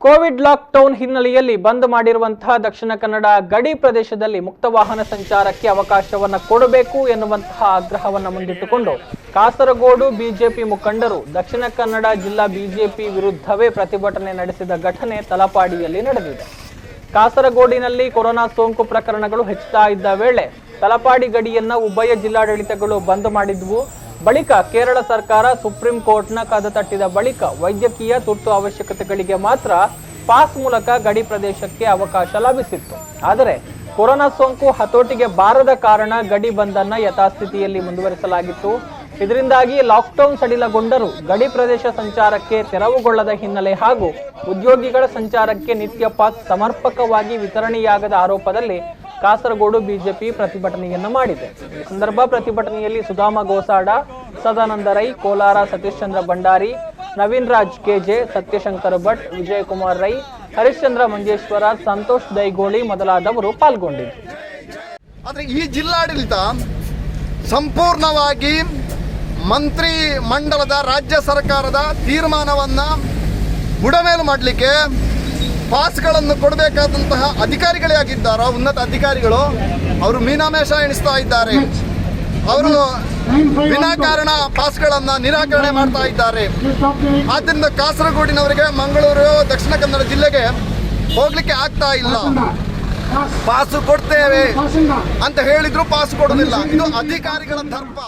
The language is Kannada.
ಕೋವಿಡ್ ಲಾಕ್ಡೌನ್ ಹಿನ್ನೆಲೆಯಲ್ಲಿ ಬಂದ್ ಮಾಡಿರುವಂತಹ ದಕ್ಷಿಣ ಕನ್ನಡ ಗಡಿ ಪ್ರದೇಶದಲ್ಲಿ ಮುಕ್ತ ವಾಹನ ಸಂಚಾರಕ್ಕೆ ಅವಕಾಶವನ್ನು ಕೊಡಬೇಕು ಎನ್ನುವಂತಹ ಆಗ್ರಹವನ್ನು ಮುಂದಿಟ್ಟುಕೊಂಡು ಕಾಸರಗೋಡು ಬಿಜೆಪಿ ಮುಖಂಡರು ದಕ್ಷಿಣ ಕನ್ನಡ ಜಿಲ್ಲಾ ಬಿಜೆಪಿ ವಿರುದ್ಧವೇ ಪ್ರತಿಭಟನೆ ನಡೆಸಿದ ಘಟನೆ ತಲಪಾಡಿಯಲ್ಲಿ ನಡೆದಿದೆ. ಕಾಸರಗೋಡಿನಲ್ಲಿ ಕೊರೋನಾ ಸೋಂಕು ಪ್ರಕರಣಗಳು ಹೆಚ್ಚುತ್ತಾ ಇದ್ದ ವೇಳೆ ತಲಪಾಡಿ ಗಡಿಯನ್ನ ಉಭಯ ಜಿಲ್ಲಾಡಳಿತಗಳು ಬಂದ್ ಮಾಡಿದ್ವು. ಬಳಿಕ ಕೇರಳ ಸರ್ಕಾರ ಸುಪ್ರೀಂ ಕೋರ್ಟ್ನ ಕದ ತಟ್ಟಿದ ಬಳಿಕ ವೈದ್ಯಕೀಯ ತುರ್ತು ಅವಶ್ಯಕತೆಗಳಿಗೆ ಮಾತ್ರ ಪಾಸ್ ಮೂಲಕ ಗಡಿ ಪ್ರದೇಶಕ್ಕೆ ಅವಕಾಶ ಲಭಿಸಿತ್ತು. ಆದರೆ ಕೊರೋನಾ ಸೋಂಕು ಹತೋಟಿಗೆ ಬಾರದ ಕಾರಣ ಗಡಿ ಬಂದನ್ನ ಯಥಾಸ್ಥಿತಿಯಲ್ಲಿ ಮುಂದುವರಿಸಲಾಗಿತ್ತು. ಇದರಿಂದಾಗಿ ಲಾಕ್ಡೌನ್ ಸಡಿಲಗೊಂಡರೂ ಗಡಿ ಪ್ರದೇಶ ಸಂಚಾರಕ್ಕೆ ತೆರವುಗೊಳ್ಳದ ಹಿನ್ನೆಲೆ ಹಾಗೂ ಉದ್ಯೋಗಿಗಳ ಸಂಚಾರಕ್ಕೆ ನಿತ್ಯ ಪಾಸ್ ಸಮರ್ಪಕವಾಗಿ ವಿತರಣೆಯಾಗದ ಆರೋಪದಲ್ಲಿ ಕಾಸರಗೋಡು ಬಿಜೆಪಿ ಪ್ರತಿಭಟನೆಯನ್ನು ಮಾಡಿದೆ. ಈ ಸಂದರ್ಭ ಪ್ರತಿಭಟನೆಯಲ್ಲಿ ಸುಧಾಮ ಗೋಸಾಡ, ಸದಾನಂದ ರೈ, ಕೋಲಾರ ಸತೀಶ್ ಚಂದ್ರ ಭಂಡಾರಿ, ನವೀನ್ ರಾಜ್ ಕೆಜೆ, ಸತ್ಯಶಂಕರ್ ಭಟ್, ವಿಜಯಕುಮಾರ್ ರೈ, ಹರಿಶ್ಚಂದ್ರ ಮಂಜೇಶ್ವರ, ಸಂತೋಷ್ ದೈಗೋಳಿ ಮೊದಲಾದವರು ಪಾಲ್ಗೊಂಡಿದ್ದರು. ಆದರೆ ಈ ಜಿಲ್ಲಾಡಳಿತ ಸಂಪೂರ್ಣವಾಗಿ ಮಂತ್ರಿ ಮಂಡಲದ ರಾಜ್ಯ ಸರ್ಕಾರದ ತೀರ್ಮಾನವನ್ನು ಬುಡಮೇಲು ಮಾಡಲಿಕ್ಕೆ ಪಾಸ್ಗಳನ್ನು ಕೊಡಬೇಕಾದಂತಹ ಅಧಿಕಾರಿಗಳೇ ಆಗಿದ್ದಾರೋ ಉನ್ನತ ಅಧಿಕಾರಿಗಳು ಅವರು ಮೀನಾಮೇಷ ಎಣಿಸ್ತಾ ಇದ್ದಾರೆ. ಅವರು ವಿನಾಕಾರಣ ಪಾಸ್ಗಳನ್ನು ನಿರಾಕರಣೆ ಮಾಡ್ತಾ ಇದ್ದಾರೆ. ಆದ್ದರಿಂದ ಕಾಸರಗೋಡಿನವರಿಗೆ ಮಂಗಳೂರು ದಕ್ಷಿಣ ಕನ್ನಡ ಜಿಲ್ಲೆಗೆ ಹೋಗ್ಲಿಕ್ಕೆ ಆಗ್ತಾ ಇಲ್ಲ. ಪಾಸು ಕೊಡ್ತೇವೆ ಅಂತ ಹೇಳಿದ್ರು ಪಾಸ್ ಕೊಡೋದಿಲ್ಲ. ಇದು ಅಧಿಕಾರಿಗಳ ದರ್ಪ.